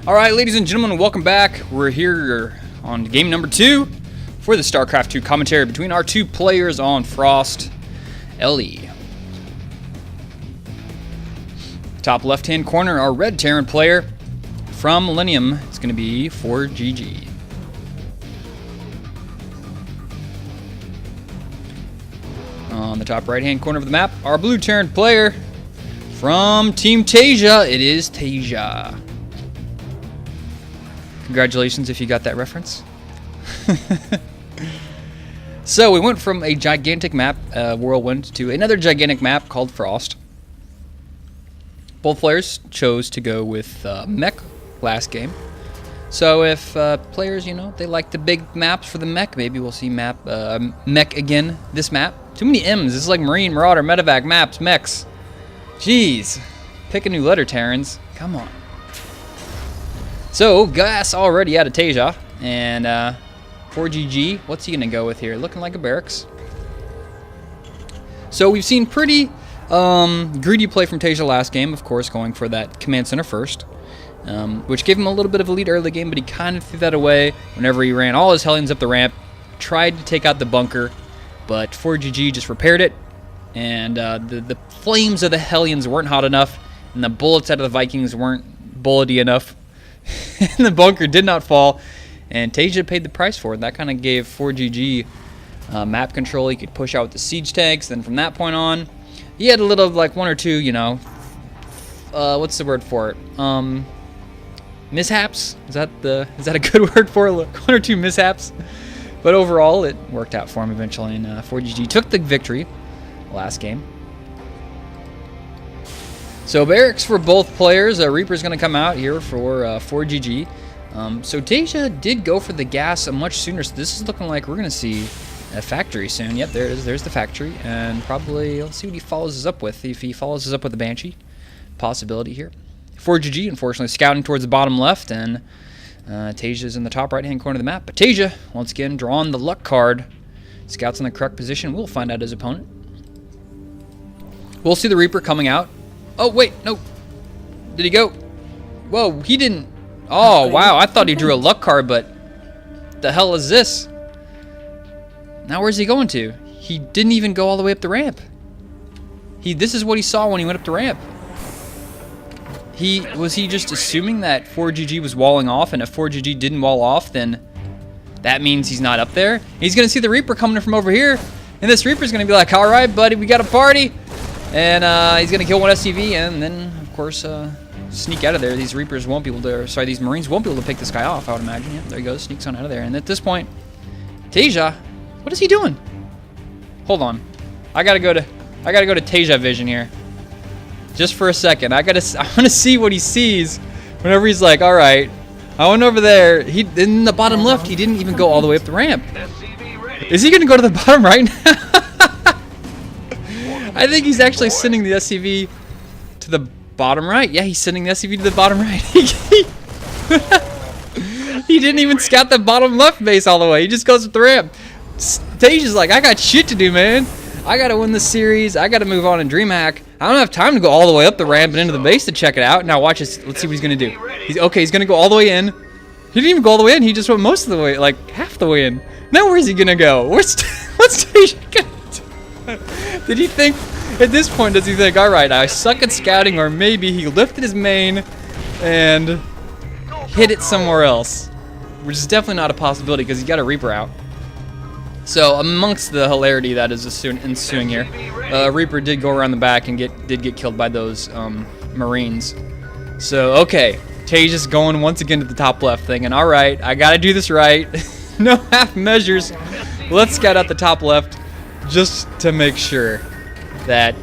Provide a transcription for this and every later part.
Alright, ladies and gentlemen, welcome back. We're here on game number 2 for the StarCraft 2 commentary between our two players on Frost LE. Top left-hand corner, our red Terran player from Millennium. It's going to be ForGG. On the top right-hand corner of the map, our blue Terran player from Team Taeja. It is Taeja. Congratulations if you got that reference. So we went from a gigantic map, Whirlwind, to another gigantic map called Frost. Both players chose to go with mech last game. So if players, they like the big maps for the mech, maybe we'll see mech again this map. Too many M's. This is like Marine, Marauder, Medevac, maps, mechs. Jeez. Pick a new letter, Terrans. Come on. So, Gas already out of Taeja, and ForGG, what's he going to go with here? Looking like a barracks. So, we've seen pretty greedy play from Taeja last game, of course, going for that command center first, which gave him a little bit of a lead early game, but he kind of threw that away whenever he ran all his Hellions up the ramp, tried to take out the bunker, but ForGG just repaired it, and the flames of the Hellions weren't hot enough, and the bullets out of the Vikings weren't bullety enough. And the bunker did not fall, and Taeja paid the price for it. That kind of gave ForGG map control. He could push out with the siege tanks. Then from that point on, he had a little, like, one or two, what's the word for it? Mishaps? Is that a good word for it? One or two mishaps. But overall, it worked out for him eventually, and ForGG took the victory last game. So barracks for both players. Reaper's going to come out here for ForGG. So Taeja did go for the gas much sooner. So this is looking like we're going to see a factory soon. Yep, there's the factory. And probably, let's see what he follows us up with. If he follows us up with a Banshee, possibility here. ForGG, unfortunately, scouting towards the bottom left. And Taeja's in the top right-hand corner of the map. But Taeja, once again, drawing the luck card. Scouts in the correct position. We'll find out his opponent. We'll see the Reaper coming out. Oh, wait, no. Did he go? Whoa, he didn't. Oh, wow, I thought he drew a luck card, but the hell is this? Now where's he going to? He didn't even go all the way up the ramp. This is what he saw when he went up the ramp. Was he just assuming that ForGG was walling off, and if ForGG didn't wall off, then that means he's not up there? He's going to see the Reaper coming from over here, and this Reaper's going to be like, all right, buddy, we got a party. And he's going to kill one SCV, and then, of course, sneak out of there. These Reapers won't be able to, sorry, these Marines won't be able to pick this guy off, I would imagine. Yeah, there he goes, sneaks on out of there. And at this point, Taeja, what is he doing? Hold on. I gotta go to Taeja vision here. Just for a second. I want to see what he sees whenever he's like, all right, I went over there. In the bottom left, he didn't even go all the way up the ramp. Is he going to go to the bottom right now? I think he's actually sending the SCV to the bottom right. Yeah, he's sending the SCV to the bottom right. He didn't even scout the bottom left base all the way. He just goes up the ramp. Taeja's like, I got shit to do, man. I got to win this series. I got to move on in DreamHack. I don't have time to go all the way up the ramp and into the base to check it out. Now watch this. Let's see what he's going to do. He's going to go all the way in. He didn't even go all the way in. He just went most of the way, like half the way in. Now where's he going to go? What's Taeja going to do? Did he think, at this point, does he think, all right, I suck at scouting, or maybe he lifted his main and hit it somewhere else, which is definitely not a possibility because he's got a Reaper out. So amongst the hilarity that is ensuing here, Reaper did go around the back and did get killed by those Marines. So, okay, Taeja's going once again to the top left thinking, all right, I got to do this right. No half measures. Let's scout out the top left just to make sure that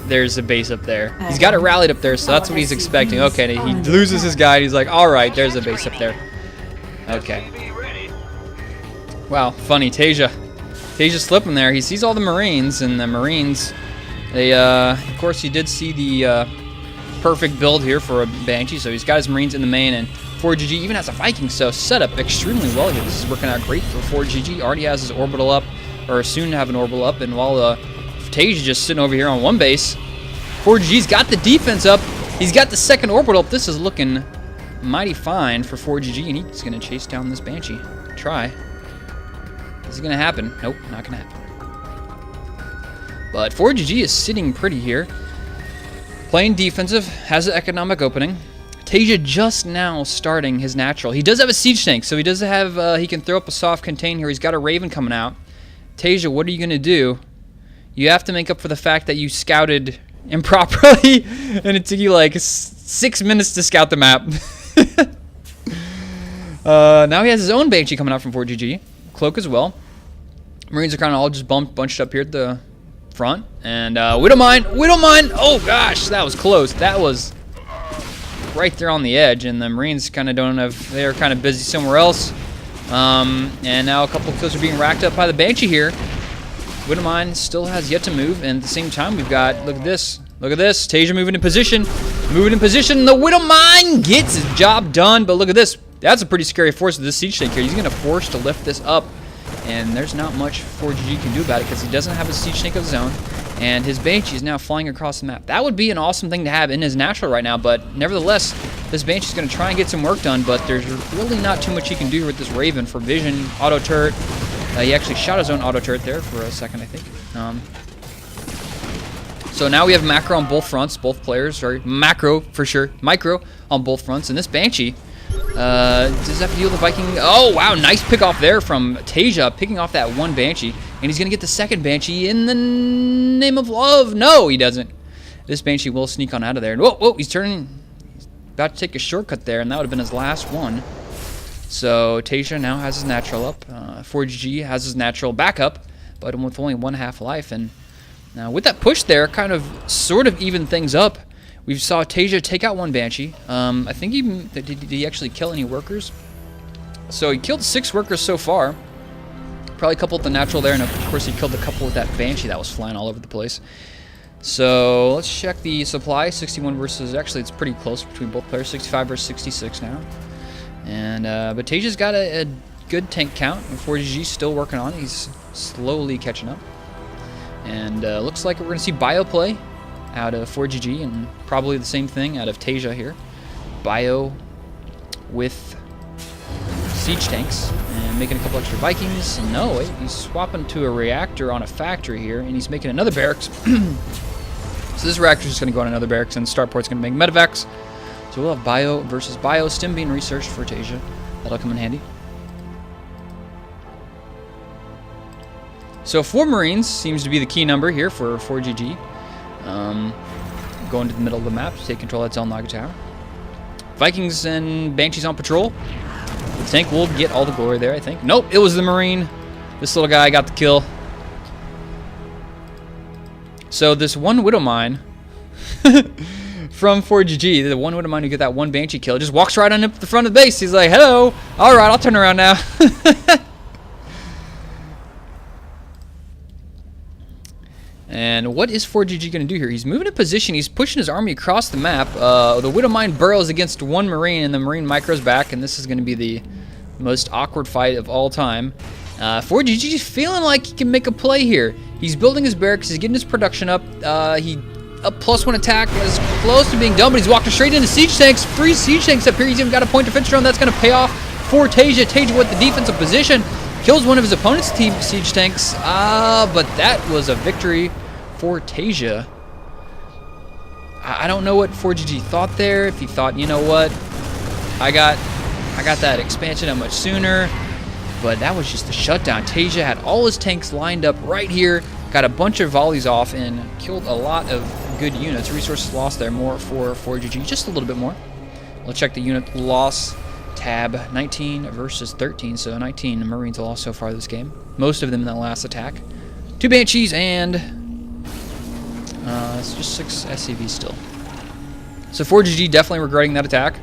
there's a base up there. He's got it rallied up there, so that's what he's expecting. Okay, he loses his guy. He's like, all right, there's a base up there. Okay. Wow, funny. Taeja's slipping there. He sees all the Marines, and the Marines, they, of course, he did see the perfect build here for a Banshee, so he's got his Marines in the main, and ForGG even has a Viking, so set up extremely well here. This is working out great for ForGG. Already has his orbital up, or soon to have an orbital up, and while Taeja just sitting over here on one base, ForGG's got the defense up. He's got the second orbital up. This is looking mighty fine for ForGG, and he's going to chase down this Banshee. Try. Is it going to happen? Nope, not going to happen. But ForGG is sitting pretty here. Playing defensive, has an economic opening. Taeja just now starting his natural. He does have a siege tank, so he does have, he can throw up a soft contain here. He's got a Raven coming out. Taeja, what are you going to do? You have to make up for the fact that you scouted improperly, and it took you like 6 minutes to scout the map. Now he has his own Banshee coming out from ForGG. Cloak as well. Marines are kind of all just bunched up here at the front. And Widowmine! Oh gosh, that was close. That was right there on the edge, and the Marines kind of don't have, they're kind of busy somewhere else. And now a couple of kills are being racked up by the Banshee here. Widowmine still has yet to move, and at the same time we've got, look at this, Taeja moving in position, the Widowmine gets his job done, but look at this, that's a pretty scary force with this siege tank here. He's going to force to lift this up, and there's not much ForGG can do about it because he doesn't have a siege tank of his own, and his Banshee is now flying across the map. That would be an awesome thing to have in his natural right now, but nevertheless, this Banshee is going to try and get some work done, but there's really not too much he can do with this Raven for vision, auto turret. He actually shot his own auto turret there for a second, I think. So now we have macro on both fronts, both players, or macro for sure, micro on both fronts, and this Banshee does have to deal with the Viking. Oh wow, nice pick off there from Taeja, picking off that one Banshee, and he's gonna get the second Banshee in the name of love. No, he doesn't. This Banshee will sneak on out of there. Whoa, he's turning. He's about to take a shortcut there, and that would have been his last one. So Taeja now has his natural up. ForGG has his natural back up, but with only 1/2 life. And now with that push there, kind of sort of even things up. We saw Taeja take out one Banshee. I think did he actually kill any workers? So he killed 6 workers so far. Probably a couple with the natural there, and of course he killed a couple with that Banshee that was flying all over the place. So let's check the supply. 61 versus, actually it's pretty close between both players. 65 versus 66 now. And but Taeja's got a good tank count, and ForGG's still working on it. He's slowly catching up. And looks like we're going to see bio play out of ForGG, and probably the same thing out of Taeja here. Bio with siege tanks, and making a couple extra Vikings. No, wait, he's swapping to a reactor on a factory here, and he's making another barracks. So this reactor's just going to go on another barracks, and Starport's going to make medevacs. So we'll have bio versus bio. Stim being researched for Taeja. That'll come in handy. So 4 Marines seems to be the key number here for ForGG. Going to the middle of the map to take control of that Zelnaga tower. Vikings and Banshees on patrol. The tank will get all the glory there, I think. Nope, it was the Marine. This little guy got the kill. So this one Widowmine from ForGG, the one Widowmine who get that one Banshee kill, just walks right on up the front of the base. He's like, hello, all right, I'll turn around now. And what is ForGG going to do here? He's moving in position. He's pushing his army across the map. The Widowmine burrows against one Marine, and the Marine micros back, and this is going to be the most awkward fight of all time. ForGG is feeling like he can make a play here. He's building his barracks. He's getting his production up. He up +1 attack is close to being done, but he's walking straight into siege tanks. 3 siege tanks up here. He's even got a point defense drone. That's going to pay off for Taeja. Taeja with the defensive position. Kills one of his opponent's team siege tanks. But that was a victory for Taeja. I don't know what ForGG thought there. If he thought, you know what, I got that expansion out much sooner. But that was just a shutdown. Taeja had all his tanks lined up right here, got a bunch of volleys off, and killed a lot of good units. Resources lost there, more for ForGG, just a little bit more. We'll check the unit loss tab. 19 versus 13, so 19 Marines lost so far this game. Most of them in that last attack. 2 Banshees and it's just 6 SCVs still. So ForGG definitely regretting that attack.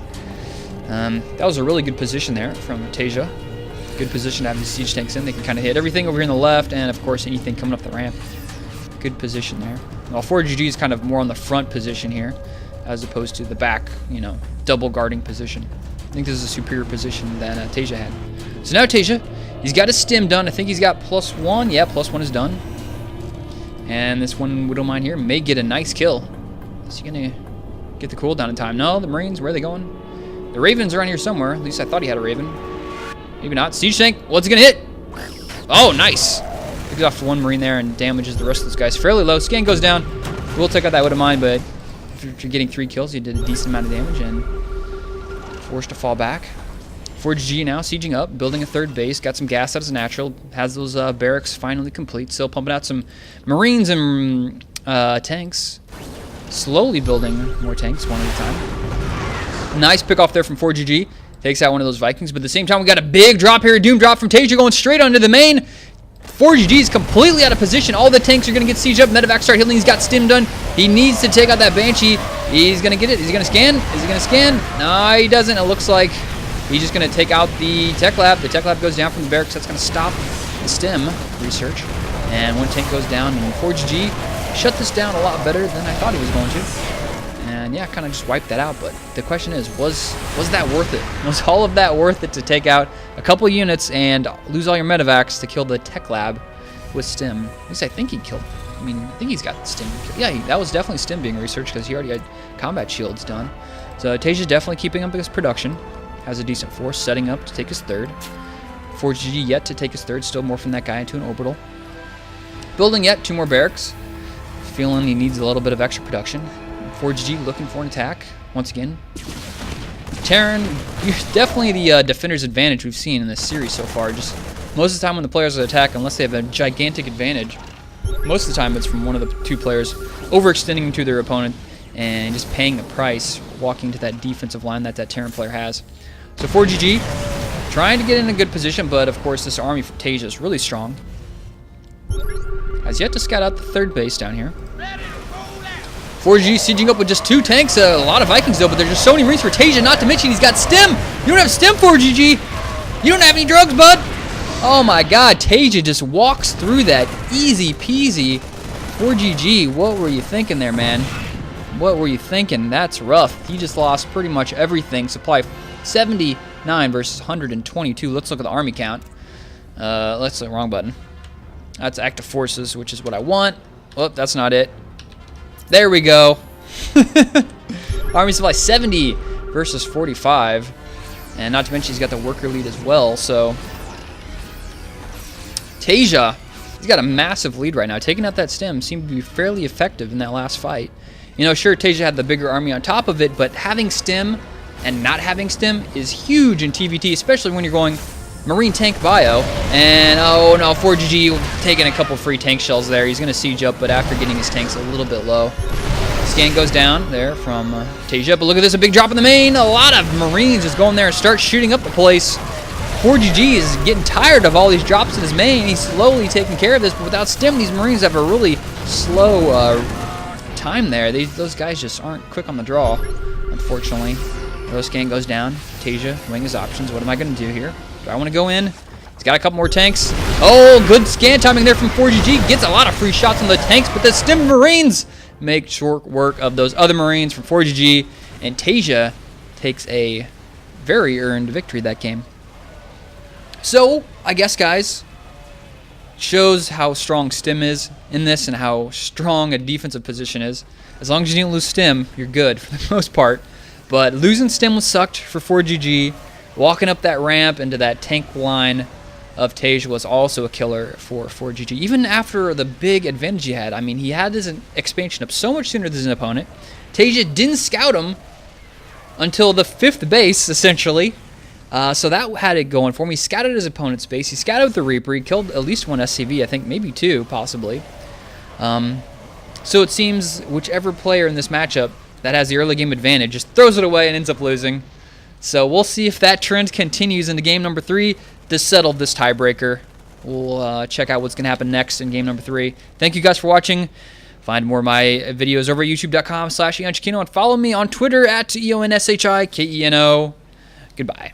That was a really good position there from Taeja. Good position to have these siege tanks in. They can kind of hit everything over here on the left, and of course anything coming up the ramp. Good position there. Well, ForGG is kind of more on the front position here, as opposed to the back, you know, double guarding position. I think this is a superior position than Taeja had. So now Taeja, he's got his stim done. I think he's got +1. Yeah, +1 is done. And this one Widowmine here may get a nice kill. Is he going to get the cooldown in time? No, the Marines, where are they going? The Raven's around here somewhere. At least I thought he had a Raven. Maybe not. Siege tank. What's it gonna hit? Oh, nice. Picks off one Marine there and damages the rest of those guys fairly low. Scan goes down. We'll take out that would have mine, but if you're getting 3 kills, you did a decent amount of damage and forced to fall back. ForGG now sieging up, building a 3rd base, got some gas out as natural, has those barracks finally complete, still pumping out some Marines and tanks, slowly building more tanks one at a time. Nice pick off there from ForGG, takes out one of those Vikings, but at the same time we got a big drop here, a Doom drop from Taeja going straight onto the main. ForGG is completely out of position. All the tanks are going to get sieged up. Medevac start healing. He's got stim done. He needs to take out that Banshee. He's going to get it. Is he going to scan? Is he going to scan? No, he doesn't. It looks like he's just going to take out the tech lab. The tech lab goes down from the barracks. That's going to stop the stim research. And one tank goes down. And ForGG shut this down a lot better than I thought he was going to. And yeah, kind of just wiped that out. But the question is, was that worth it? Was all of that worth it to take out a couple units and lose all your medevacs to kill the tech lab with stim? At least I think he killed. I mean, I think he's got stim. Yeah, that was definitely stim being researched because he already had combat shields done. So Taeja's definitely keeping up his production. Has a decent force, setting up to take his 3rd. ForGG yet to take his 3rd. Still more from that guy into an orbital. Building yet 2 more barracks. Feeling he needs a little bit of extra production. ForGG looking for an attack once again. Terran, you're definitely the defender's advantage we've seen in this series so far. Just most of the time when the players attack, unless they have a gigantic advantage, most of the time it's from one of the 2 players overextending into their opponent and just paying the price, walking to that defensive line that Terran player has. So ForGG trying to get in a good position, but of course this army from Taeja is really strong. Has yet to scout out the 3rd base down here. ForGG sieging up with just 2 tanks, a lot of Vikings though, but there's just so many Marines for Taeja, not to mention he's got stim. You don't have stim, ForGG. You don't have any drugs, bud. Oh my god, Taeja just walks through that easy peasy. ForGG, what were you thinking there, man? What were you thinking? That's rough. He just lost pretty much everything. Supply 79 versus 122. Let's look at the army count. That's the wrong button. That's active forces, which is what I want. Oh, that's not it. There we go. Army supply 70 versus 45. And not to mention he's got the worker lead as well. So Taeja, he's got a massive lead right now. Taking out that stim seemed to be fairly effective in that last fight. You know, sure, Taeja had the bigger army on top of it, but having stim and not having stim is huge in TvT, especially when you're going Marine tank bio. And oh no, ForGG taking a couple free tank shells there. He's going to siege up, but after getting his tanks a little bit low. Scan goes down there from Taeja, but look at this, a big drop in the main. A lot of Marines just going there and start shooting up the place. ForGG is getting tired of all these drops in his main. He's slowly taking care of this, but without stim, these Marines have a really slow time there. Those guys just aren't quick on the draw, unfortunately. Scan goes down. Taeja weighing his options. What am I going to do here? Do I want to go in? He's got a couple more tanks. Oh, good scan timing there from ForGG. Gets a lot of free shots on the tanks, but the stim Marines make short work of those other Marines from ForGG, and Taeja takes a very earned victory that game. So, I guess, guys, shows how strong stim is in this and how strong a defensive position is. As long as you didn't lose stim, you're good for the most part. But losing stim was sucked for ForGG. Walking up that ramp into that tank line of Taeja was also a killer for ForGG. Even after the big advantage he had, I mean, he had his expansion up so much sooner than his opponent. Taeja didn't scout him until the 5th base, essentially. So that had it going for him. He scouted his opponent's base. He scouted the Reaper. He killed at least 1 SCV, I think maybe 2, possibly. So it seems whichever player in this matchup that has the early game advantage just throws it away and ends up losing. So we'll see if that trend continues into game number 3 to settle this tiebreaker. We'll check out what's going to happen next in game number 3. Thank you guys for watching. Find more of my videos over at youtube.com/EonShiKeno and follow me on Twitter at EonShiKeno. Goodbye.